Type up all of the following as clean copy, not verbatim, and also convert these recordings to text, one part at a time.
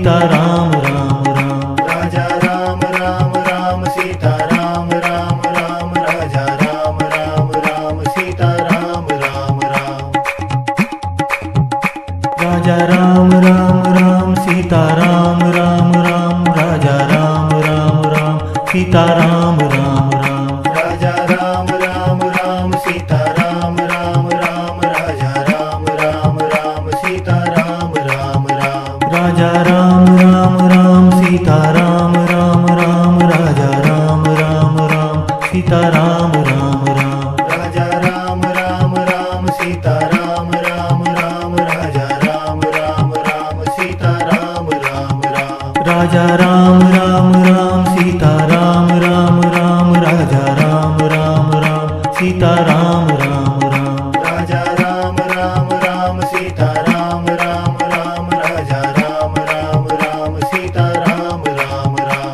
Sita Ram Ram Ram. Raja Ram Ram Ram Sita Ram Ram Ram Raja Ram Ram Ram Sita Ram Ram Ram. Raja Ram Ram Ram Sita Ram Ram Ram Raja Ram Ram Ram Sita Ram Ram Ram. Raja Ram Ram Ram Sita Ram Ram Ram Raja Ram Ram Ram Sita Ram Ram Ram. Raja Ram Ram Ram Sita Ram Ram Ram Raja Ram Ram Ram Sita Ram Ram Ram. Raja Ram Ram Ram Sita Ram Ram Ram Raja Ram Ram Ram Sita Ram Ram Ram. Raja Ram Ram Ram Sita Ram Ram Ram Raja Ram Ram Ram Sita Ram Ram Ram. Raja Ram Ram Ram Sita Ram Ram Ram Raja Ram Ram Ram Sita Ram Ram Ram.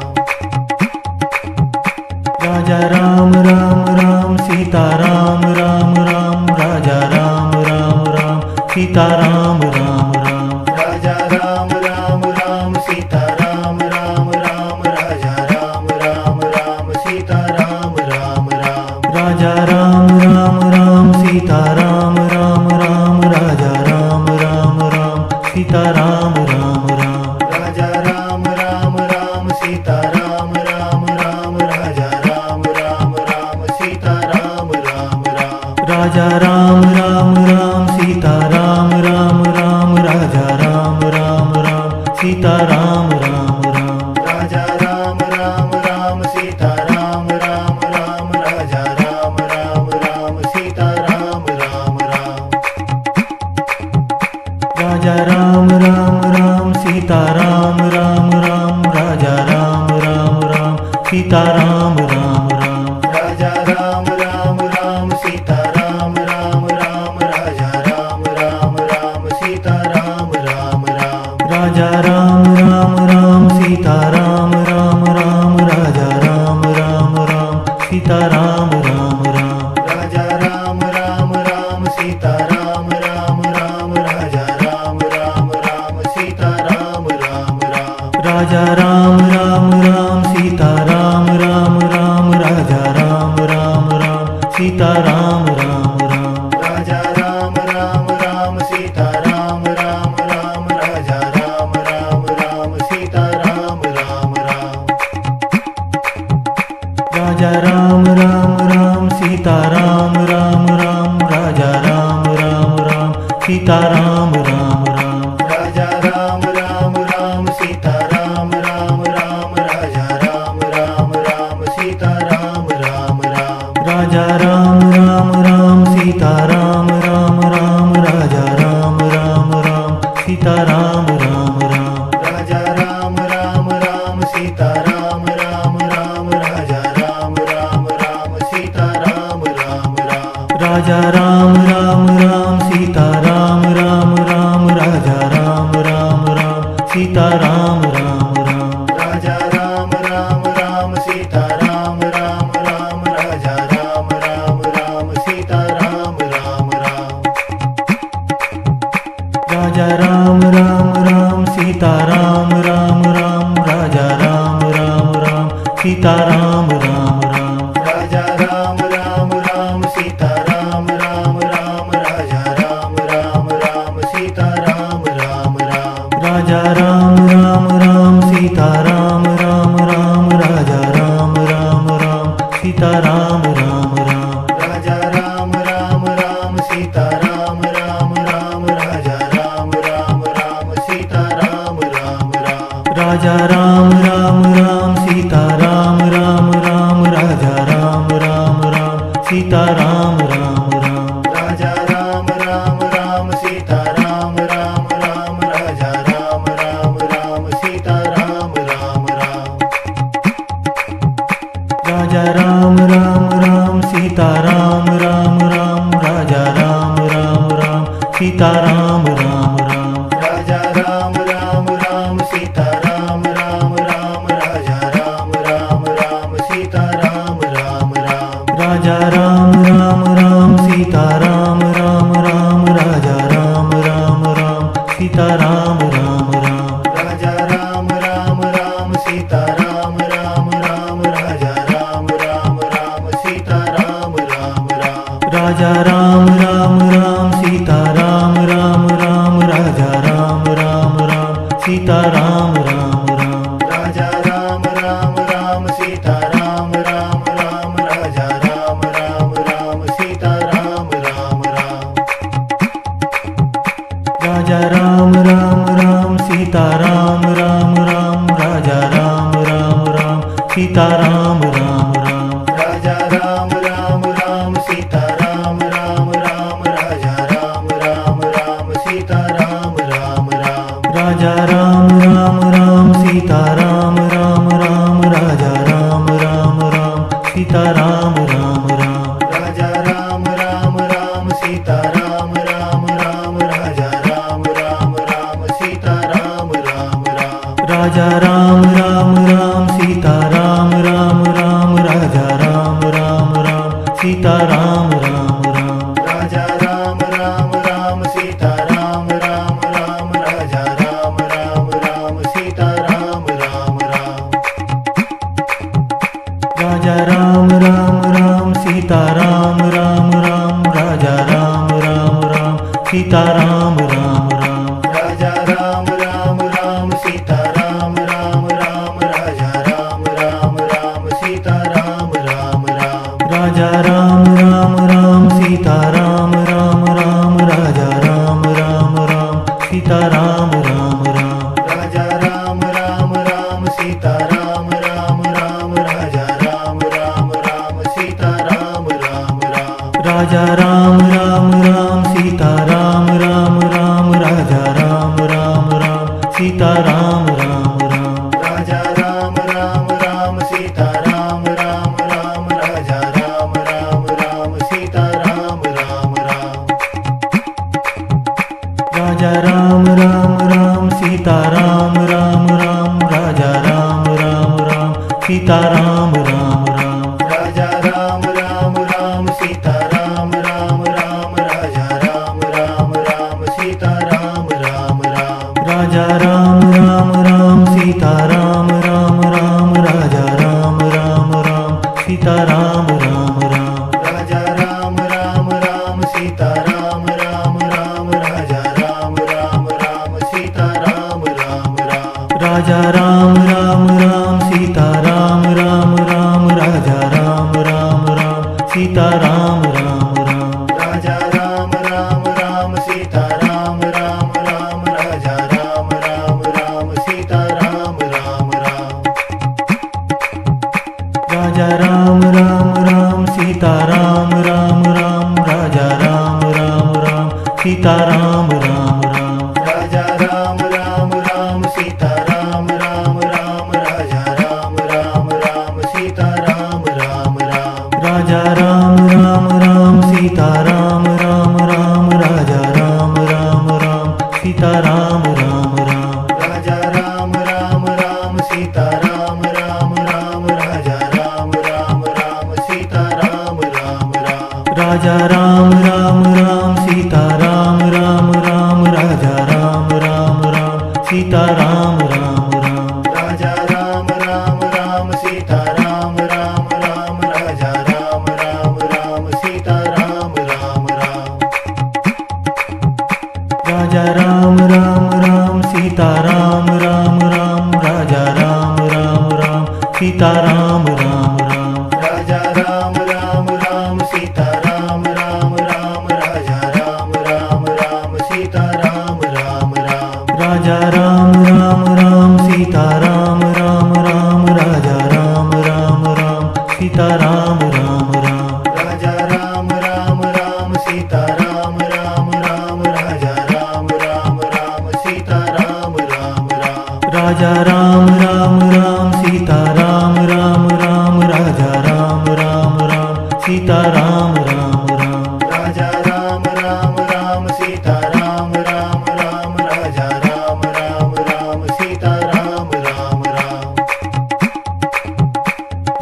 Raja Ram Ram Ram Sita Ram Ram Ram Raja Ram Ram Ram Sita Ram Ram Ram. Raja Ram Ram Ram Sita Ram Ram Ram Raja Ram Ram Ram Sita Ram Ram Ram. Raja Ram Ram Ram Sita Ram Ram Ram Raja Ram Ram Ram Sita Ram Ram Ram. Raja Ram Ram Ram Sita Ram Ram Ram Raja Ram Ram Ram Sita Ram Ram Ram. Raja Ram Ram Ram Sita Ram Ram Ram Raja Ram Ram Ram Sita Ram Ram Ram. Raja Ram Ram Ram Sita Ram Ram Ram Raja Ram Ram Ram Sita Ram Ram Ram. Raja Ram Ram Ram Sita Ram Ram Ram Raja Ram Ram Ram Sita Ram Ram Ram. Raja Ram Ram Ram Sita Ram Ram Ram Raja Ram Ram Ram Sita Ram Ram Ram. Raja Ram Ram Ram Sita Ram Ram Ram Raja Ram Ram Ram Sita Ram Ram Ram. Raja Ram Ram Ram Sita Ram Ram Ram Raja Ram Ram Ram Sita Ram Ram Ram. Raja Ram Ram Ram Sita Ram Ram Ram Raja Ram Ram Ram Sita Ram Ram Ram. Raja Ram Ram Ram Sita Ram Ram Ram Raja Ram Ram Ram Sita Ram Ram Ram. Raja Ram Ram Ram Sita Ram Ram Ram Raja Ram Ram Ram Sita Ram Ram Ram. Raja Ram Ram Ram Sita Ram Ram Ram Raja Ram Ram Ram Sita Ram Ram Ram. Raja Ram Ram Ram Sita Ram Ram Ram Raja Ram Ram Ram Sita Ram Ram Ram. Raja Ram Ram Ram Sita Ram Ram Ram Raja Ram Ram Ram Sita Ram Ram Ram. Raja Ram Ram Ram Sita Ram Ram Ram Raja Ram Ram Ram Sita Ram Ram Ram. Raja Ram Ram Ram Sita Ram Ram Ram Raja Ram Ram Ram Sita Ram Ram Ram. Raja Ram Ram Ram Sita Ram Ram Ram Raja Ram Ram Ram Sita Ram Ram Ram. Raja Ram Ram Ram Sita Ram Ram Ram Raja Ram Ram Ram Sita Ram Ram Ram. Raja Ram Ram Ram Sita Ram Ram Ram Raja Ram Ram Ram Sita Ram Ram Ram. Raja Ram Ram Ram Sita Ram Ram Ram Raja Ram Ram Ram Sita Ram Ram Ram. Raja Ram Ram Ram Sita Ram Ram Ram Raja Ram Ram Ram Sita Ram Ram Ram. Raja Ram Ram Ram Sita Ram Ram Ram Raja Ram Ram Ram Sita Ram Ram Ram. Raja Ram Ram Ram Sita Ram Ram Ram Raja Ram Ram Ram Sita Ram Ram Ram. Raja Ram Ram Ram Sita Ram Ram Ram Raja Ram Ram Ram Sita Ram Ram Ram. Raja Ram Ram Ram Sita Ram Ram Ram Raja Ram Ram Ram Sita Ram Ram Ram. Raja Ram Sita Ram Ram Ram. Raja Ram Ram Ram Sita Ram Ram Ram Raja Ram Ram Ram Sita Ram Ram Ram. Raja Ram Ram Ram Sita Ram Ram Ram Raja Ram Ram Ram Sita Ram Ram Ram. Raja Ram Ram Ram Sita Ram Ram Ram Raja Ram Ram Ram Sita Ram Ram Ram. Raja Ram Ram Ram Sita Ram Ram Ram Raja Ram Ram Ram Sita Ram Ram Ram. Raja Ram Ram Ram Sita Ram Ram Ram Raja Ram Ram Ram Sita Ram Ram Ram. Raja Ram Ram Ram Sita Ram Ram Ram Raja Ram Ram Ram Sita Ram Ram Ram. Raja Ram Ram Ram Sita Ram Ram Ram Raja Ram Ram Ram Sita Ram Ram Ram. Raja Ram Ram Ram Sita Ram Ram Ram Raja Ram Ram Ram Sita Ram Ram Ram. Raja Ram Ram Ram Sita Ram Ram Ram Raja Ram Ram Ram Sita Ram Ram Ram. Raja Ram Ram Ram Sita Ram Ram Ram Raja Ram Ram Ram Sita Ram Ram Ram. Raja Ram Ram Ram Sita Ram Ram Ram Raja Ram Ram Ram Sita Ram Ram Ram. Raja Ram Ram Ram Sita Ram Ram Ram Raja Ram Ram Ram Sita Ram Ram Ram. Raja Ram Ram Ram Sita Ram Ram Ram Raja Ram Ram Ram Sita Ram Ram Ram. Raja Ram Ram Ram Sita Ram Ram Ram Raja Ram Ram Ram Sita Ram Ram Ram. Raja Ram Ram Ram Sita Ram Ram Ram Raja Ram Ram Ram Sita Ram Ram Ram. Raja Ram Ram Ram Sita Ram Ram Ram Raja Ram Ram Ram Sita Ram Ram Ram. Raja Ram Ram Ram Sita Ram Ram Ram Raja Ram Ram Ram Sita Ram Ram Ram. Raja Ram Ram Ram Sita Ram Ram Ram Raja Ram Ram Ram Sita Ram Ram Ram. Raja Ram Ram Ram Sita Ram Ram Ram Raja Ram Ram Ram Sita Ram Ram Ram. Raja Ram Ram Ram Sita Ram Ram Ram Raja Ram Ram Ram Sita Ram Ram Ram. Raja Ram Ram Ram Sita Ram Ram Ram Raja Ram Ram Ram Sita Ram Ram Ram. Raja Ram Ram Ram Sita Ram Ram Ram Raja Ram Ram Ram Sita Ram Ram Ram. Raja Ram Ram Ram Sita Ram Ram Ram Raja Ram Ram Ram Sita Ram Ram Ram. Raja Ram Ram Ram Sita Ram Ram Ram Raja Ram Ram Ram Sita Ram Ram Ram. Raja Ram Ram Ram Sita Ram Ram Ram Raja Ram Ram Ram Sita Ram Ram Ram. Raja Ram Ram Ram Sita Ram Ram Ram Raja Ram Ram Ram Sita Ram Ram Ram. Raja Ram Ram Ram Sita Ram Ram Ram Raja Ram Ram Ram Sita Ram Ram Ram. Raja Ram Ram Ram Sita Ram Ram Ram Raja Ram Ram Ram Sita Ram Ram Ram. Raja Ram Ram Ram Sita Ram Ram Ram Raja Ram Ram Ram Sita Ram Ram Ram. Raja Ram Ram Ram Sita Ram Ram Ram Raja Ram Ram Ram Sita Ram Ram Ram. Raja Ram Ram Ram Sita Ram Ram Ram Raja Ram Ram Ram Sita Ram Ram Ram.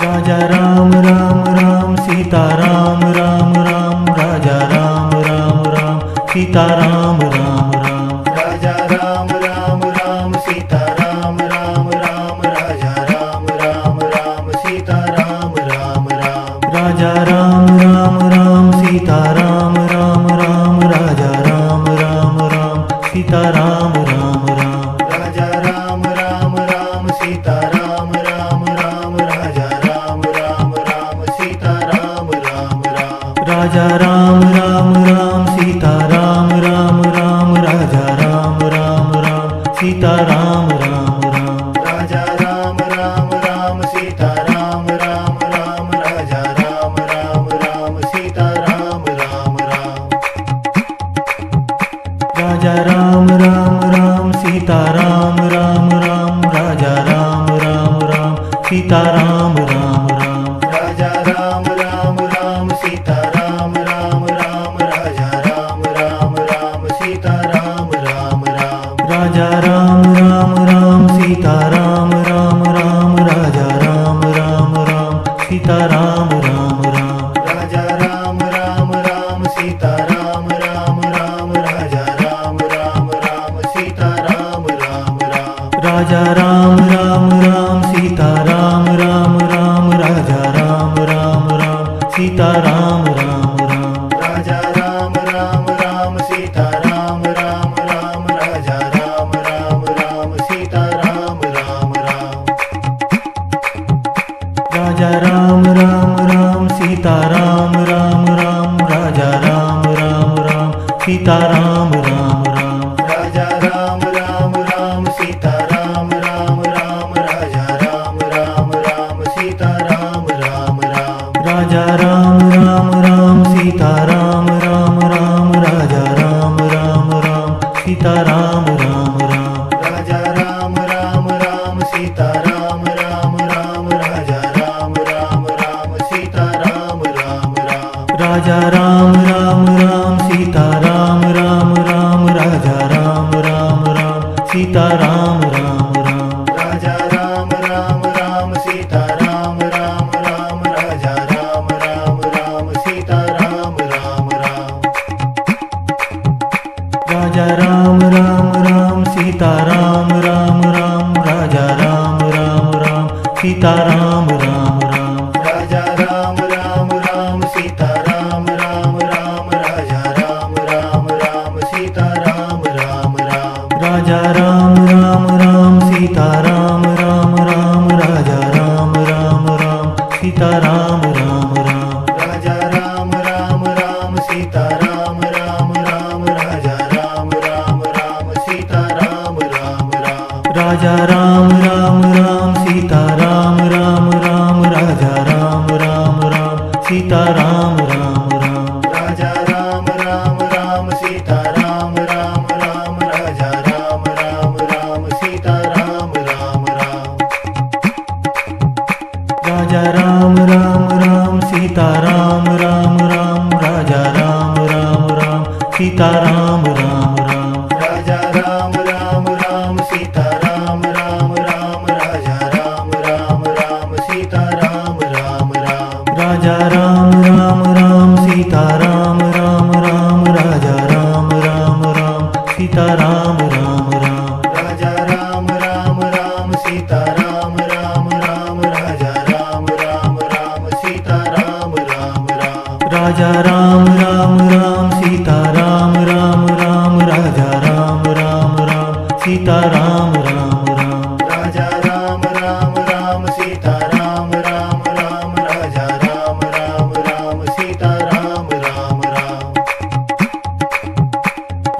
Raja Ram Ram Ram Sita Ram Ram Ram Raja Ram Ram Ram Sita Ram Ram Ram. Raja Ram Ram Ram Sita Ram Ram Ram Raja Ram Ram Ram Sita Ram Ram Ram. Raja Ram Ram Ram Sita Ram Ram Ram Raja Ram Ram Ram Sita Ram Ram Ram. Raja Ram Sita Ram Ram Ram. Raja Ram Ram Ram Sita Ram Ram Ram Raja Ram Ram Ram Sita Ram Ram Ram. Raja Ram Ram Ram Sita Ram Ram Ram Raja Ram Ram Ram Sita Ram Ram Ram. Raja Ram Ram Ram Sita Ram Ram Ram Raja Ram Ram Ram Sita Ram Ram Ram. Raja Ram Ram Ram Sita Ram Ram Ram Raja Ram Ram Ram Sita Ram Ram Ram. Raja Ram Ram Ram Sita Ram Ram Ram Raja Ram Ram Ram Sita Ram Ram Ram. Raja Ram Ram Ram Sita Ram Ram Ram Raja Ram Ram Ram Sita Ram Ram Ram. Raja Ram Ram Ram Sita Ram Ram Ram Raja Ram Ram Ram Sita Ram Ram Ram. Raja Ram Ram Ram Sita Ram Ram Ram Raja Ram Ram Ram Sita Ram Ram Ram. Raja Ram Ram Ram Sita Ram Ram Ram Raja Ram Ram Ram Sita Ram Ram Ram. Raja Ram Ram Ram Sita Ram Ram Ram Raja Ram Ram Ram Sita Ram Ram Ram. Raja Ram Ram Ram Sita Ram Ram Ram Raja Ram Ram Ram Sita Ram Ram Ram. Raja Ram Ram Ram Sita Ram Ram Ram Raja Ram Ram Ram Sita Ram Ram Ram. Raja Ram Ram Ram Sita Ram Ram Ram Raja Ram Ram Ram Sita Ram Ram Ram. Raja Ram Ram Ram Sita Ram Ram Ram Raja Ram Ram Ram Sita Ram Ram Ram. Raja Ram Ram Ram Sita Ram Ram Ram Raja Ram Ram Ram Sita Ram Ram Ram. Raja Ram Ram Ram Sita Ram Ram Ram Raja Ram Ram Ram Sita Ram Ram Ram. Raja Ram Ram Ram Sita Ram Ram Ram Raja Ram Ram Ram Sita Ram Ram Ram. Raja Ram Ram Ram Sita Ram Ram Ram Raja Ram Ram Ram Sita Ram Ram Ram. Raja Ram Ram Ram Sita Ram Ram Ram Raja Ram Ram Ram Sita Ram Ram Ram. Raja Ram Ram Ram Sita Ram Ram Ram Raja Ram Ram Ram Sita Ram Ram Ram. Raja Ram Ram Ram Sita Ram Ram Ram Raja Ram Ram Ram Sita Ram Ram Ram. Raja Ram Ram Ram Sita Ram Ram Ram Raja Ram Ram Ram Sita Ram Ram Ram. Raja Ram Ram Ram Sita Ram Ram Ram Raja Ram Ram Ram Sita Ram Ram Ram. Raja Ram Ram Ram Sita Ram Ram Ram Raja Ram Ram Ram Sita Ram Ram Ram. Raja Ram Ram Ram Sita Ram Ram Ram Raja Ram Ram Ram Sita Ram Ram Ram.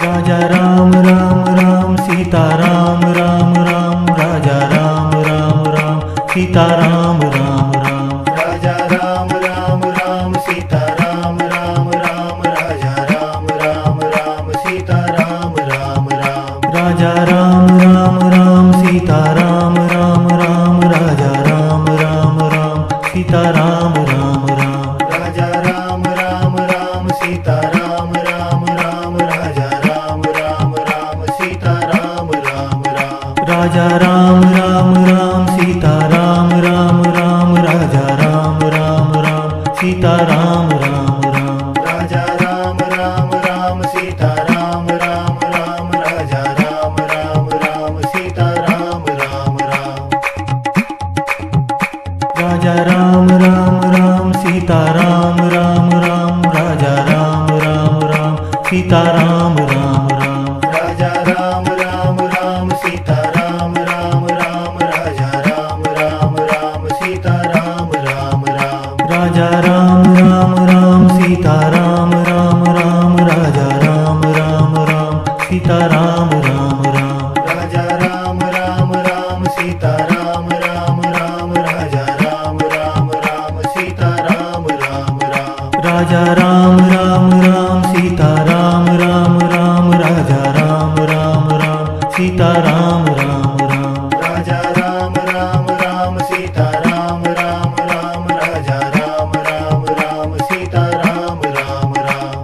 Raja Ram Ram Ram Sita Ram Ram Ram Raja Ram Ram Ram Sita Ram Ram Ram. Raja Ram Ram Ram Sita Ram Ram Ram Raja Ram Ram Ram Sita Ram Ram Ram. Raja Ram Ram Ram Sita Ram Ram Ram Raja Ram Ram Ram Sita Ram Ram Ram. Raja Ram Ram Ram Sita Ram Ram Ram Raja Ram Ram Ram Sita Ram Ram Ram. Raja Ram Ram Ram Sita Ram Ram Ram Raja Ram Ram Ram Sita Ram Ram Ram. Raja Ram Ram Ram Sita Ram Ram Ram Raja Ram Ram Ram Sita Ram Ram Ram. Raja Ram Ram Ram Sita Ram Ram Ram Raja Ram Ram Ram Sita Ram Ram Ram. Raja Ram Ram Ram Sita Ram Ram Ram Raja Ram Ram Ram Sita Ram Ram Ram. Raja Ram Ram Ram Sita Ram Ram Ram Raja Ram Ram Ram Sita Ram Ram Ram. Raja Sita Ram Ram Ram. Raja Ram Ram Ram Sita Ram Ram Ram Raja Ram Ram Ram Sita Ram Ram Ram.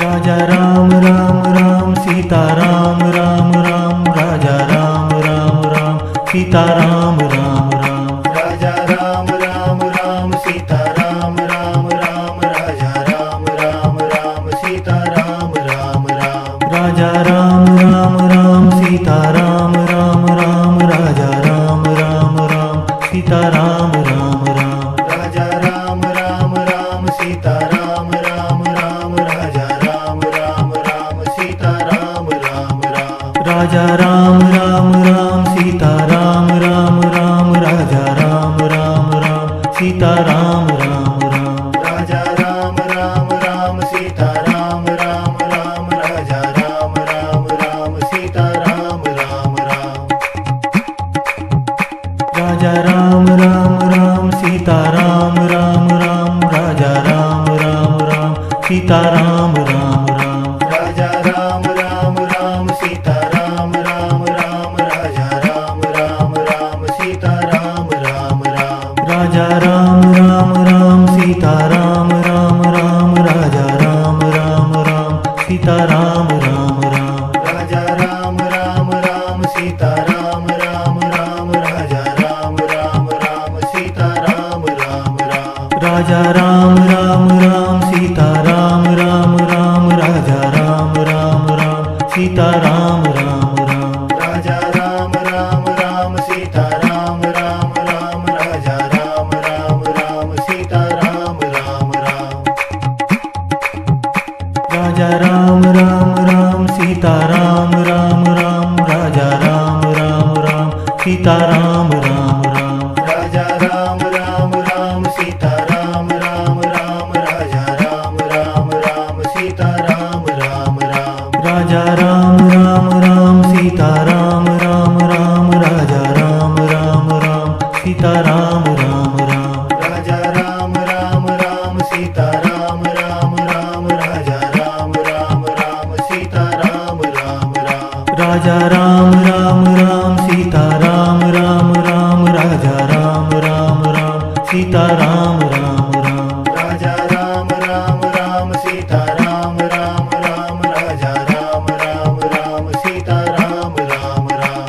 Raja Ram Ram Ram Sita Ram Ram Ram Raja Ram Ram Ram Sita Ram Ram Ram. Raja Ram Ram Ram Sita Ram Ram Ram Raja Ram Ram Ram Sita Ram Ram Ram. Raja Ram Ram Ram Sita Ram Ram Ram Raja Ram Ram Ram Sita Ram Ram Ram. Raja Ram Ram Ram Sita Ram Ram Ram Raja Ram Ram Ram Sita Ram Ram Ram. Raja Ram Ram Ram Sita Ram Ram Ram Raja Ram Ram Ram Sita Ram Ram Ram. Raja Ram Ram Ram Sita Ram Ram Ram Raja Ram Ram Ram Sita Ram Ram Ram. Raja Ram Ram Ram Sita Ram Ram Ram Raja Ram Ram Ram Sita Ram Ram Ram. Raja Ram Ram Ram Sita Ram Ram Ram Raja Ram Ram Ram Sita Ram Ram Ram. Raja Ram Ram Ram Sita Ram Ram Ram Raja Ram Ram Ram Sita Ram Ram Ram. Raja Ram Ram Ram Sita Ram Ram Ram Raja Ram Ram Ram Sita Ram Ram Ram. Raja Ram Ram Ram Sita Ram Ram Ram Raja Ram Ram Ram Sita Ram Ram Ram. Raja Ram Ram Ram Sita Ram Ram Ram Raja Ram Ram Ram Sita Ram Ram Ram. Raja Ram Ram Ram Sita Ram Ram Ram Raja Ram Ram Ram Sita Ram Ram Ram. Raja Ram Ram Ram Sita Ram Ram Ram Raja Ram Ram Ram Sita Ram Ram Ram. Raja Ram Ram Ram Sita Ram Ram Ram Raja Ram Ram Ram Sita Ram Ram Ram. Raja Ram Ram Ram Sita Ram Ram Ram Raja Ram Ram Ram Sita Ram Ram Ram. Raja Ram Ram Ram Sita Ram Ram Ram Raja Ram Ram Ram Sita Ram Ram Ram. Raja Ram Ram Ram Sita Ram Ram Ram Raja Ram Ram Ram Sita Ram Ram Ram. Raja Ram Ram Ram Sita Ram Ram Ram Raja Ram Ram Ram Sita Ram Ram Ram.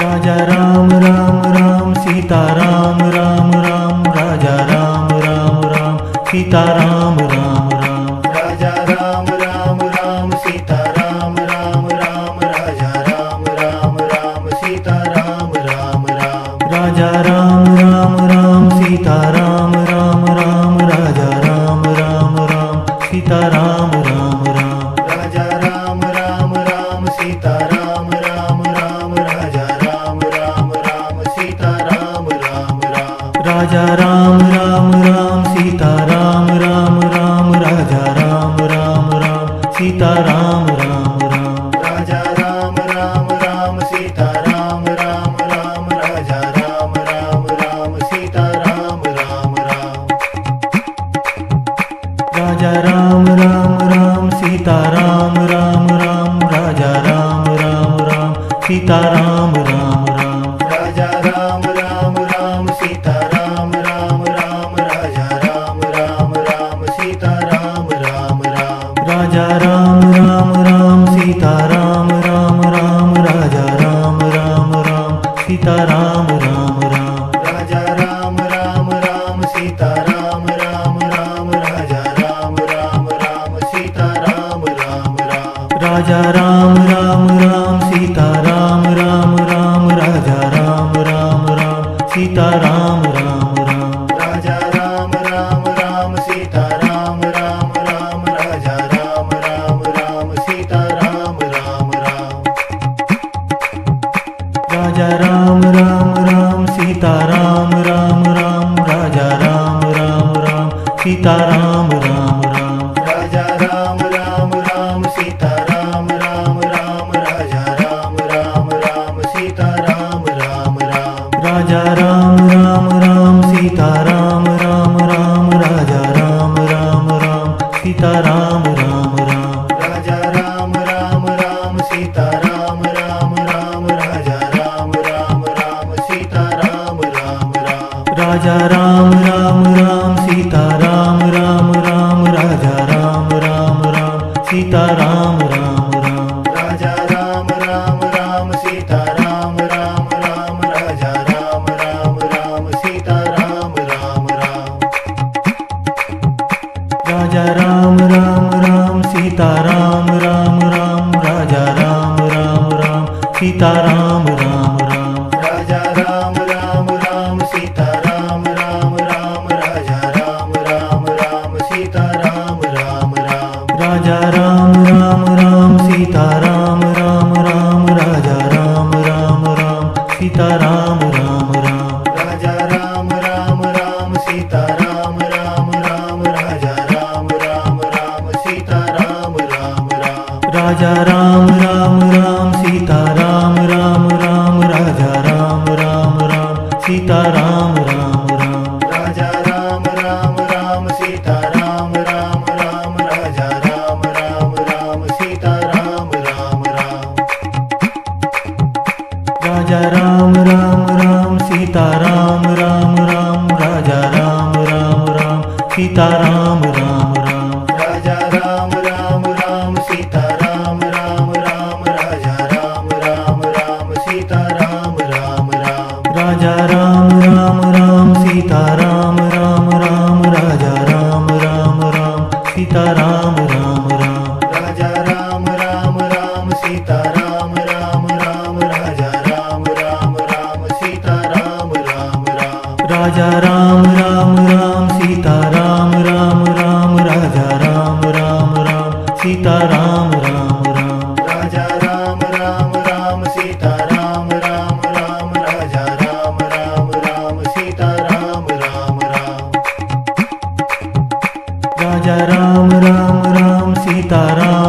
Raja Ram Ram Ram Sita Ram Ram Ram Raja Ram Ram Ram Sita Ram Ram Ram. Raja Ram Ram Ram Sita Ram Ram Ram Raja Ram Ram Ram Sita Ram Ram Ram. Raja Ram Ram Ram Sita Ram Ram Ram Raja Ram Ram Ram Sita Ram Ram Ram. Raja Ram Ram Ram Sita Ram Ram Ram Raja Ram Ram Ram Sita Ram Ram Ram. Raja Ram Ram Ram Sita Ram Ram Ram Raja Ram Ram Ram Sita Ram Ram Ram. Raja Ram Ram Ram Sita Ram Ram Ram Raja Ram Ram Ram Sita Ram Ram Ram. Raja Ram Ram Ram Sita Ram Ram Ram Raja Ram Ram Ram Sita Ram Ram Ram. Raja Ram Ram Ram Sita Ram Ram Ram Raja Ram Ram Ram Sita Ram Ram Ram. Raja Ram Ram Ram Sita Ram Ram Ram Raja Ram Ram Ram Sita Ram Ram Ram. Raja Ram Ram Ram Sita Ram Ram Ram Raja Ram Ram Ram Sita Ram Ram Ram. Raja Ram Ram Ram Sita Ram Ram Ram Raja Ram Ram Ram Sita Ram Ram Ram. Raja Ram Ram Ram Sita Ram Ram Ram Raja Ram Ram Ram Sita Ram Ram Ram. Raja Ram Ram Ram Sita Ram Ram Ram Sita Ram Ram Ram. Raja Ram Ram Ram Sita Ram Ram Ram Raja Ram Ram Ram Sita Ram Ram Ram. Raja Ram Ram Ram Sita Ram Ram Ram Raja Ram Ram Ram Sita Ram Ram Ram. Raja Ram Ram Ram Sita Ram Ram Ram Raja Ram Ram Ram Sita Ram Ram Ram. Raja Ram Ram Ram Sita Ram Ram Ram Raja Ram Ram Ram Sita Ram Ram Ram. Raja Ram Ram Ram Sita Ram Ram Ram Raja Ram Ram Ram Sita Ram Ram Ram. Raja Ram Ram Ram Sita Ram Ram Ram Raja Ram Ram Ram Sita Ram Ram Ram. Raja Ram Ram Ram Sita Ram Ram Ram Raja Ram Ram Ram Sita Ram Ram Ram. Raja Ram Ram Ram Sita Ram Ram Ram Raja Ram Ram Ram Sita Ram Ram Ram. Raja Ram Ram Ram Sita Ram Ram Ram Raja Ram Ram Ram Sita Ram Ram Ram. Raja Ram Ram Ram Sita Ram Ram Ram Raja Ram Ram Ram Sita Ram Ram Ram. Raja Ram Ram Ram Sita Ram Ram Ram Raja Ram Ram Ram Sita Ram Ram Ram. Raja Ram Ram Ram Sita Ram Ram Ram Raja Ram Ram Ram Sita Ram Ram Ram. Raja Ram Ram Ram Sita Ram Ram Ram Raja Ram Ram Ram Sita Ram Ram Ram. Raja Ram Ram Ram Sita Ram